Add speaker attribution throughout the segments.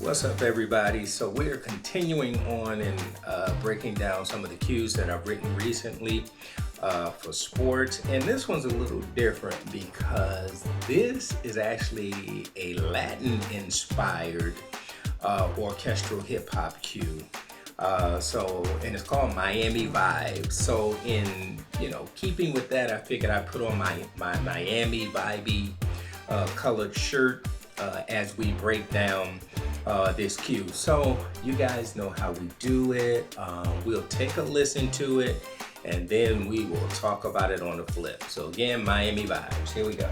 Speaker 1: What's up, everybody? So we're continuing on and breaking down some of the cues that I've written recently for sports, and this one's a little different because this is actually a Latin-inspired orchestral hip hop cue. And it's called Miami Vibes. So in keeping with that, I figured I put on my Miami Vibey colored shirt as we break down this cue. So you guys know how we do it. We'll take a listen to it and then we will talk about it on the flip. So again, Miami Vibes. Here we go.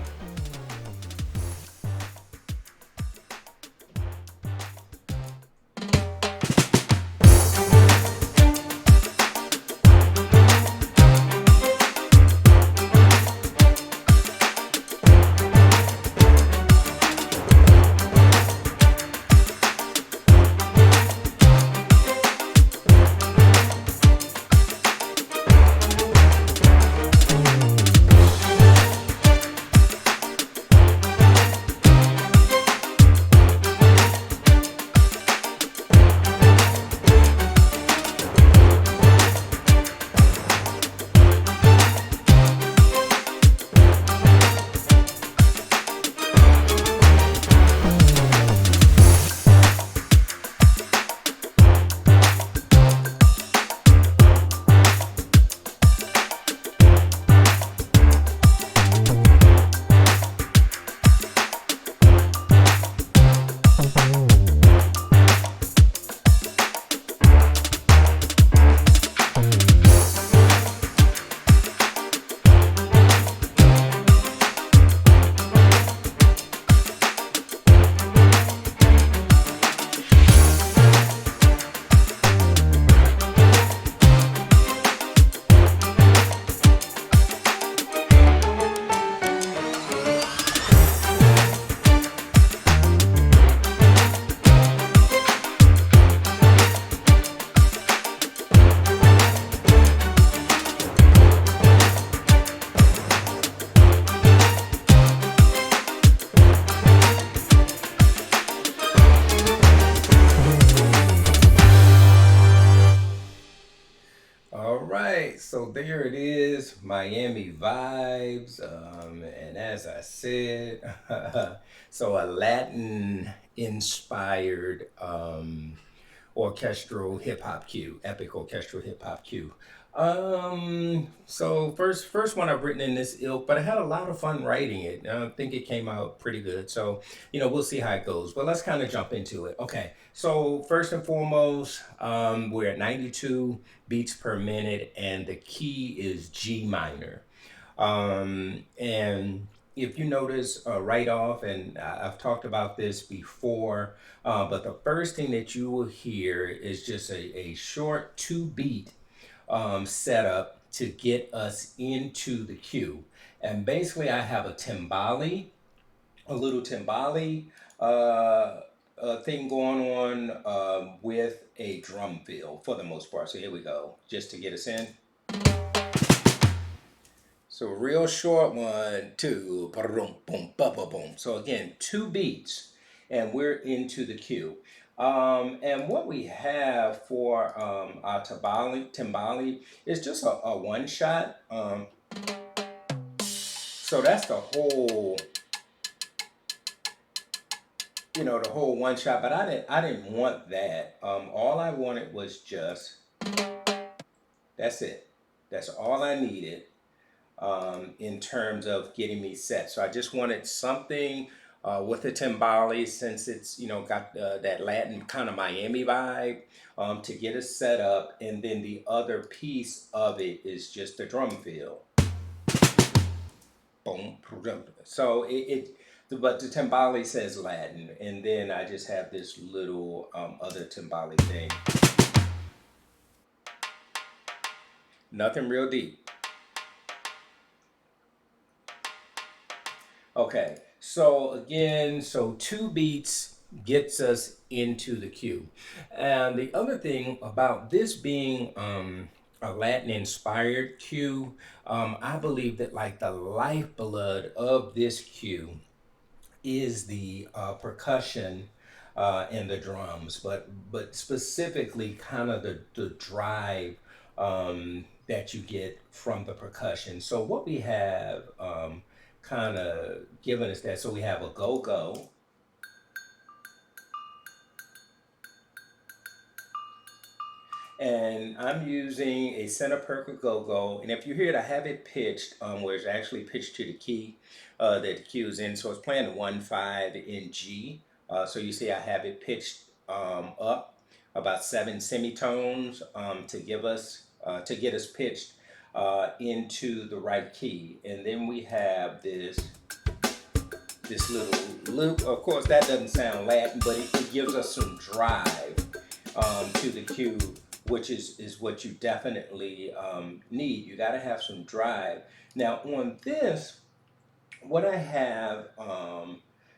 Speaker 1: All right, so there it is, Miami Vibes. And as I said, so a Latin inspired orchestral hip hop cue, epic orchestral hip hop cue. So first one I've written in this ilk, but I had a lot of fun writing it. I think it came out pretty good. So we'll see how it goes. But let's kind of jump into it. Okay, so first and foremost, we're at 92 beats per minute, and the key is G minor. And if you notice right off, and I've talked about this before, but the first thing that you will hear is just a short two beat setup to get us into the cue. And basically, I have a little timbali thing going on with a drum fill for the most part. So here we go, just to get us in. So real short one, two, boom, boom, ba boom. So again, two beats, and we're into the cue. And what we have for our timbali is just a one shot. So that's the whole one shot. But I didn't want that. All I wanted was just that's it. That's all I needed in terms of getting me set. So I just wanted something with the timbali, since it's got that Latin kind of Miami vibe, to get us set up, and then the other piece of it is just the drum fill. Boom. So but the timbali says Latin, and then I just have this little other timbali thing. Nothing real deep. Okay, so again, so two beats gets us into the cue. And the other thing about this being a Latin inspired cue, I believe that like the lifeblood of this cue is the percussion and the drums, but specifically kind of the drive that you get from the percussion. So what we have kind of given us that. So we have a go-go. And I'm using a center Perker Go-Go. And if you hear it, I have it pitched where it's actually pitched to the key that the cue is in. So it's playing 1-5 in G. So you see I have it pitched up about 7 semitones to get us pitched into the right key. And then we have this little loop. Of course, that doesn't sound Latin, but it gives us some drive to the cue, which is what you definitely need. You got to have some drive. Now, on this, what I have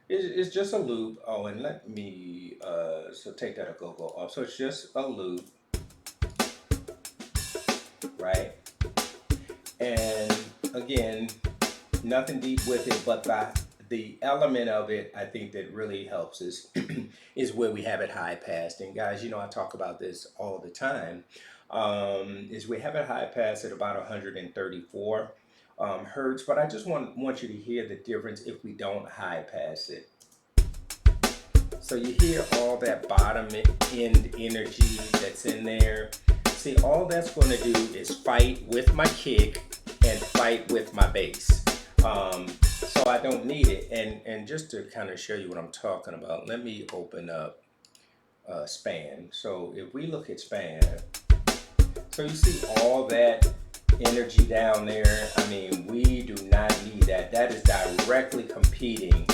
Speaker 1: is just a loop. Oh, and let me, so take that a go-go off. So it's just a loop, right? And again, nothing deep with it, but the element of it I think that really helps is is where we have it high passed. And guys, I talk about this all the time. Is we have it high passed at about 134 hertz, but I just want you to hear the difference if we don't high pass it. So you hear all that bottom end energy that's in there. See, all that's going to do is fight with my kick and fight with my bass. So I don't need it. And just to kind of show you what I'm talking about, let me open up span. So if we look at span, so you see all that energy down there. I mean, we do not need that. That is directly competing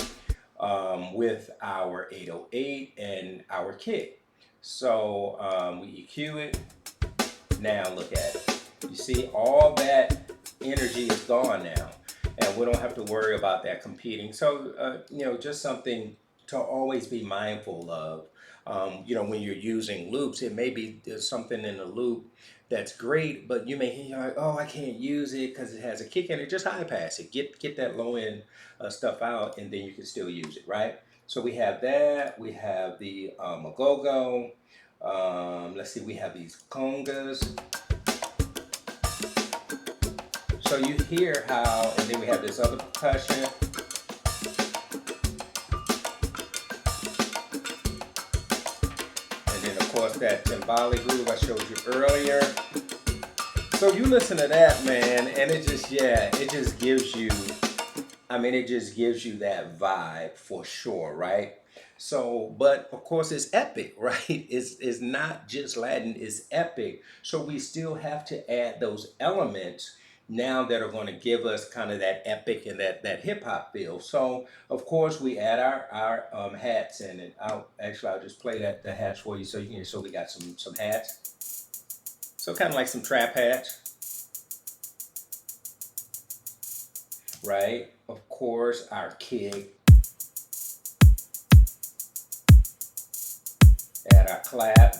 Speaker 1: with our 808 and our kick. So we EQ it. Now look at it. You see all that energy is gone now, and we don't have to worry about that competing. So just something to always be mindful of. When you're using loops, it may be there's something in the loop that's great, but you may hear like, oh, I can't use it because it has a kick in it. Just high pass it. Get that low end stuff out, and then you can still use it, right? So we have that. We have the agogo. Let's see. We have these congas. So you hear how, and then we have this other percussion. And then of course that timbali groove I showed you earlier. So you listen to that, man, and it just gives you, it just gives you that vibe for sure, right? So, but of course it's epic, right? It's not just Latin, it's epic. So we still have to add those elements now that are going to give us kind of that epic and that hip hop feel. So of course we add our hats in it. I'll just play the hats for you so you can so we got some hats. So kind of like some trap hats, right? Of course our kick and our clap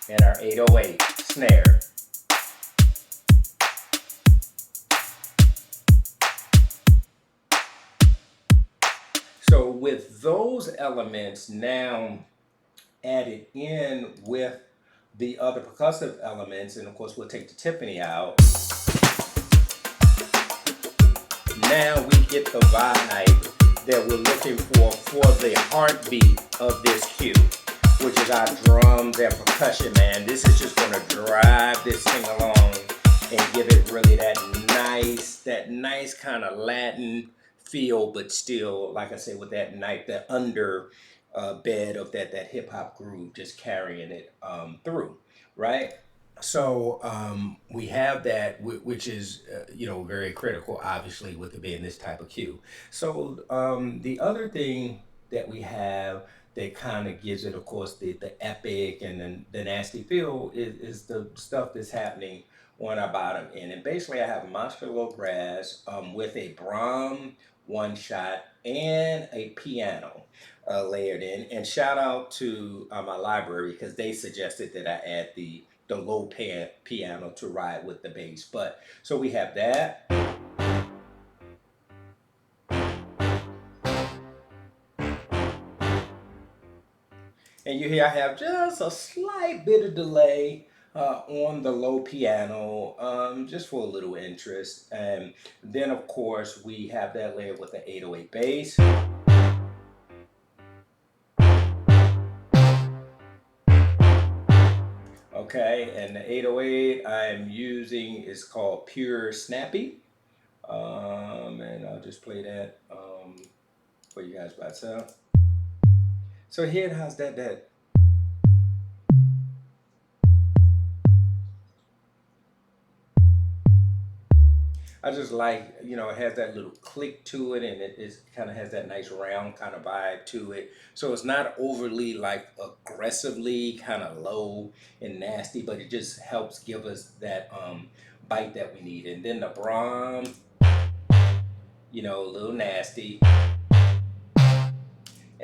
Speaker 1: and our 808 snare. So with those elements now added in with the other percussive elements, and of course we'll take the timpani out, now we get the vibe that we're looking for the heartbeat of this cue, which is our drums and percussion, man. This is just gonna drive this thing along and give it really that nice kind of Latin feel, but still, like I say, with that under bed of that hip hop groove, just carrying it through, right? So we have that, which is very critical, obviously, with it being this type of cue. So the other thing that we have that kind of gives it, of course, the epic and then the nasty feel is the stuff that's happening on our bottom end. And basically, I have a monster low brass with a Brom one shot and a piano layered in. And shout out to my library because they suggested that I add the low piano to ride with the bass. But so we have that. And you hear I have just a slight bit of delay on the low piano, just for a little interest. And then, of course, we have that layer with the 808 bass. Okay, and the 808 I'm using is called Pure Snappy. And I'll just play that for you guys by itself. So here it has that. I just like, it has that little click to it, and it kind of has that nice round kind of vibe to it. So it's not overly like aggressively kind of low and nasty, but it just helps give us that bite that we need. And then the Brahm, a little nasty.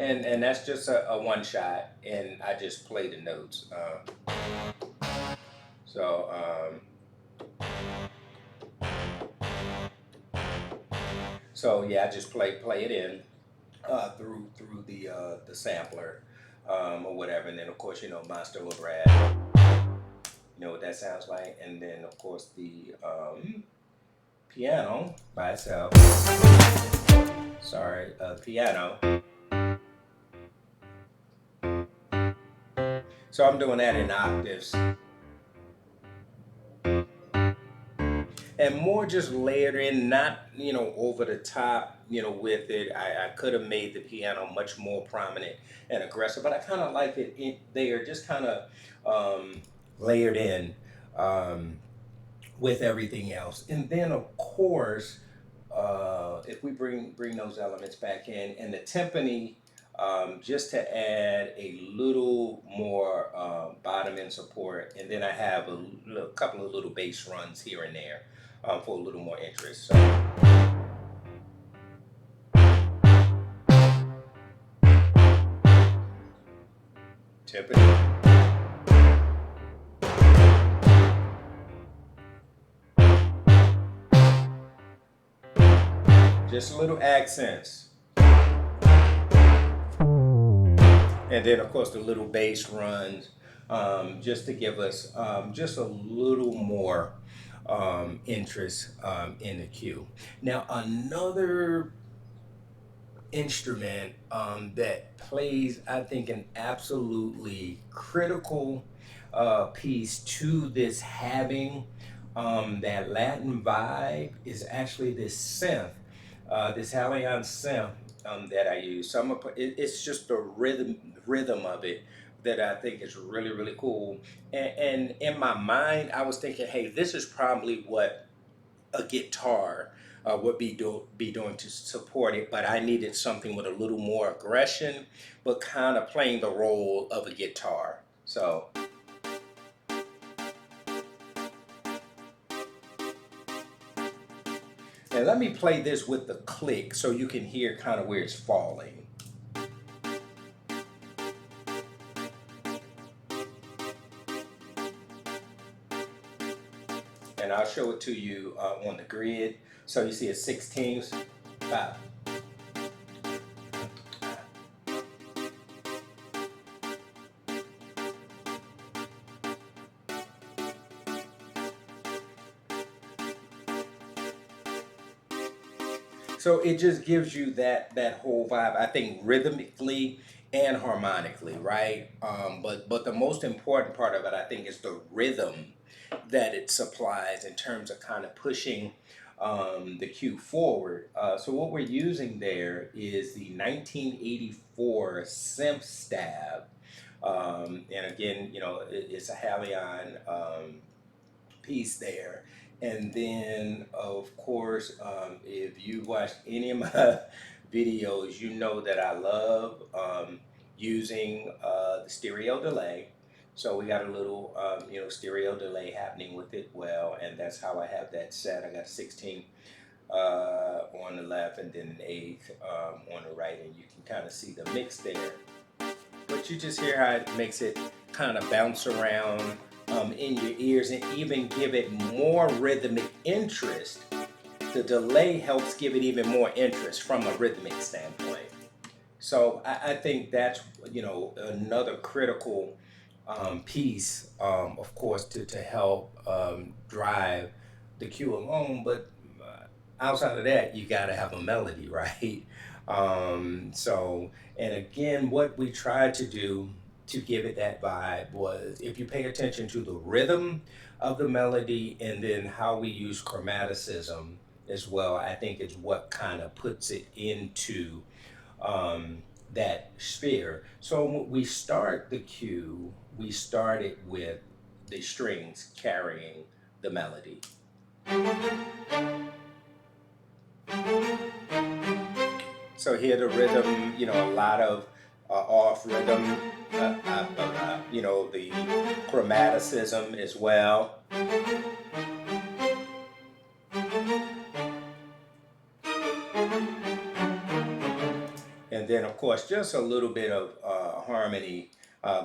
Speaker 1: And that's just a one shot, and I just play the notes. So yeah, I just play it in through the sampler, or whatever, and then of course Monster Brad, what that sounds like, and then of course the piano by itself. Sorry, piano. So I'm doing that in octaves. And more just layered in, not over the top, with it. I could have made the piano much more prominent and aggressive, but I kind of like it there, just kind of layered in with everything else. And then of course, if we bring those elements back in, and the timpani, just to add a little more bottom end support, and then I have a couple of little bass runs here and there for a little more interest. So timpani, just little accents, and then of course the little bass runs, just to give us just a little more interest in the cue. Now another instrument that plays, I think, an absolutely critical piece to this having that Latin vibe is actually this synth, this Halion synth that I use. It's just the rhythm of it that I think is really really cool. And in my mind, I was thinking, hey, this is probably what a guitar would be doing to support it, but I needed something with a little more aggression, but kind of playing the role of a guitar. So, and let me play this with the click so you can hear kind of where it's falling. And I'll show it to you on the grid. So you see it's 16ths, 5. So it just gives you that whole vibe. I think rhythmically and harmonically, right? But the most important part of it, I think, is the rhythm that it supplies in terms of kind of pushing the cue forward. So what we're using there is the 1984 Simp Stab, and again, it's a Halion piece there. And then, of course, if you watched any of my videos, you know that I love using the stereo delay. So we got a little, stereo delay happening with it well, and that's how I have that set. I got a 16 on the left, and then an 8 on the right, and you can kind of see the mix there. But you just hear how it makes it kind of bounce around in your ears and even give it more rhythmic interest. The delay helps give it even more interest from a rhythmic standpoint. So I think that's, another critical piece, of course, to help drive the cue along. But outside of that, you got to have a melody, right? And again, what we tried to do to give it that vibe was, if you pay attention to the rhythm of the melody and then how we use chromaticism as well, I think is what kind of puts it into that sphere. So when we start the cue, we start it with the strings carrying the melody. So here the rhythm, a lot of off rhythm, the chromaticism as well. And then, of course, just a little bit of harmony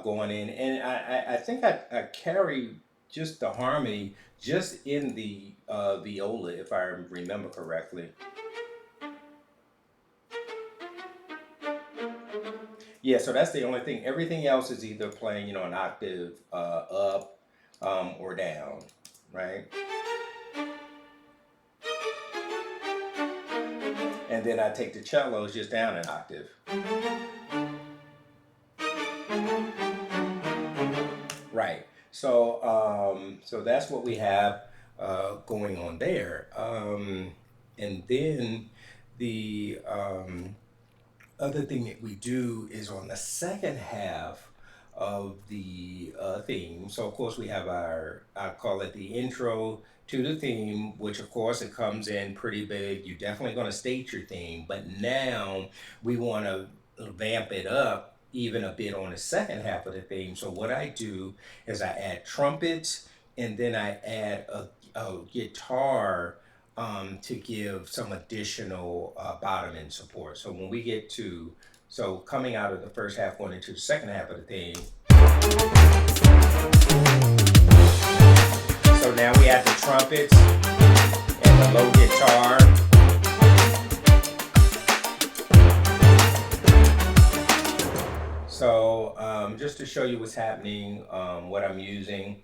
Speaker 1: going in. And I think I carry just the harmony just in the viola, if I remember correctly. Yeah, so that's the only thing. Everything else is either playing, an octave up or down, right? And then I take the cellos just down an octave. Right. So that's what we have going on there. And then the other thing that we do is on the second half of the theme. So of course we have I call it the intro to the theme, which of course it comes in pretty big. You're definitely going to state your theme, but now we want to vamp it up even a bit on the second half of the theme. So what I do is I add trumpets, and then I add a guitar to give some additional bottom end support. So when we get to, so coming out of the first half, going into the second half of the thing, so now we add the trumpets and the low guitar. So just to show you what's happening, what I'm using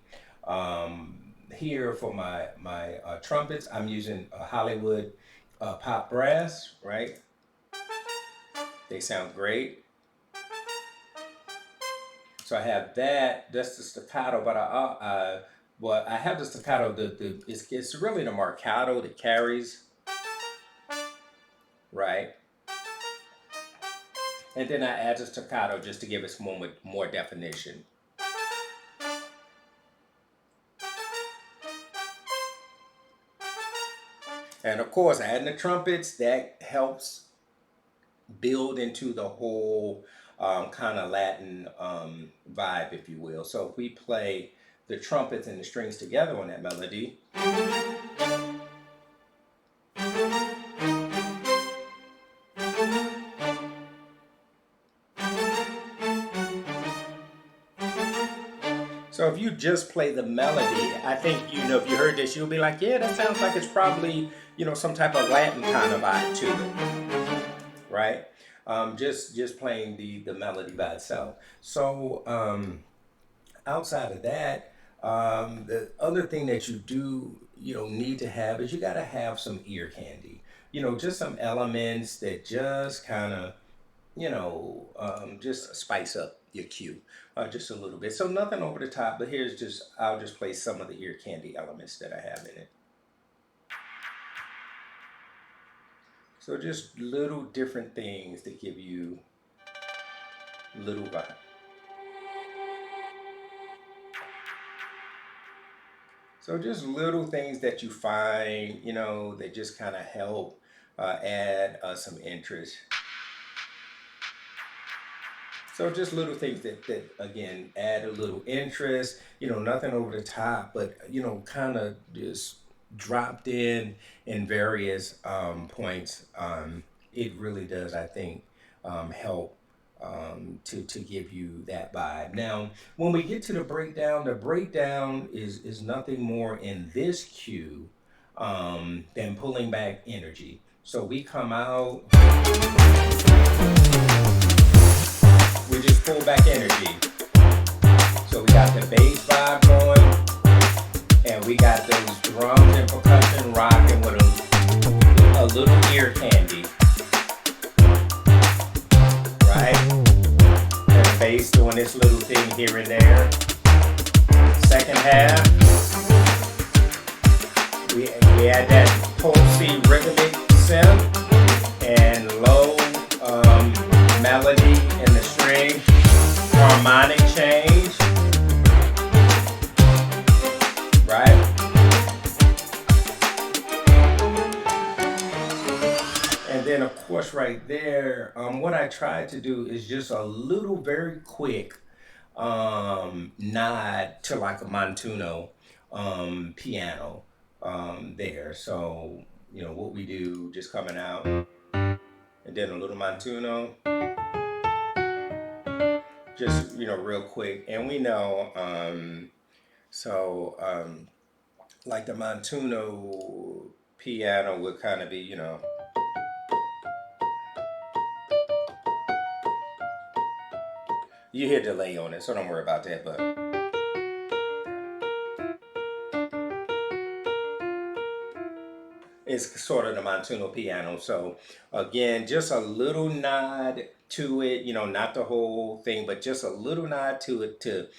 Speaker 1: here for my trumpets, I'm using a Hollywood pop brass, right? They sound great. So I have that. That's the staccato, but I have the staccato. It's really the marcato that carries, right? And then I add the staccato just to give it more definition. And of course, adding the trumpets, that helps build into the whole kind of Latin vibe, if you will. So if we play the trumpets and the strings together on that melody, so if you just play the melody, I think, if you heard this, you'll be like, yeah, that sounds like it's probably, some type of Latin kind of vibe to it, right? Just playing the melody by itself. So outside of that, the other thing that you do, need to have is you got to have some ear candy. Just some elements that just kind of, just spice up your cue just a little bit. So nothing over the top, but I'll just play some of the ear candy elements that I have in it. So just little different things that give you little vibe. So just little things that you find, that just kind of help add some interest. So just little things that again add a little interest, nothing over the top, but kind of just dropped in various points. It really does, I think, help to give you that vibe. Now, when we get to the breakdown is nothing more in this cue than pulling back energy. So we come out. bass doing this little thing here and there. Second half, we add that pulsy rhythmic synth and low melody in the string, harmonic change, right? And then of course right there, what I tried to do is just a little very quick nod to like a Montuno piano there. So, you know, what we do, just coming out, and then a little Montuno, just, you know, real quick. And we know, like the Montuno piano would kind of be, you know, you hear delay on it, so don't worry about that, but it's sort of the Montuno piano. So again, just a little nod to it, you know, not the whole thing, but just a little nod to it to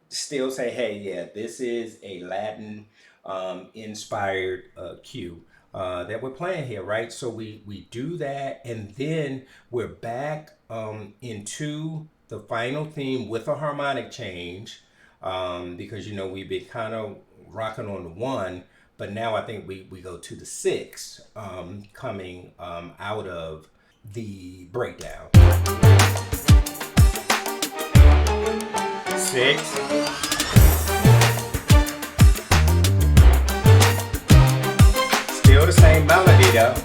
Speaker 1: still say, hey, yeah, this is a Latin inspired cue that we're playing here, right? So we do that, and then we're back into the final theme with a harmonic change, because, you know, we've been kind of rocking on the one, but now I think we go to the six coming out of the breakdown. Six. Still the same melody though.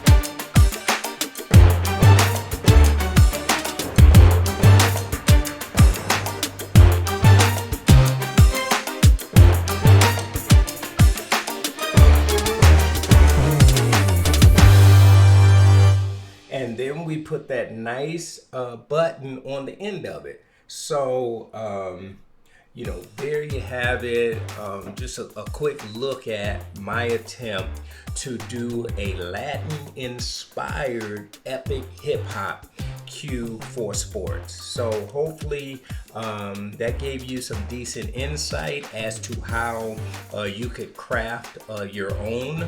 Speaker 1: And then we put that nice button on the end of it. So, you know, there you have it. Just a quick look at my attempt to do a Latin-inspired epic hip-hop cue for sports. So hopefully that gave you some decent insight as to how you could craft your own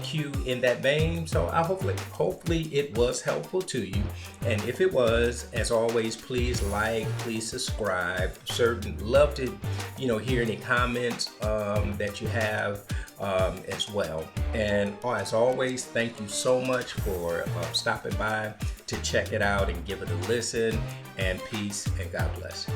Speaker 1: cue in that vein. So I hopefully it was helpful to you, and if it was, as always, please like, please subscribe. Certainly love to, you know, hear any comments that you have as well. And as always, thank you so much for stopping by to check it out and give it a listen. And peace and God bless.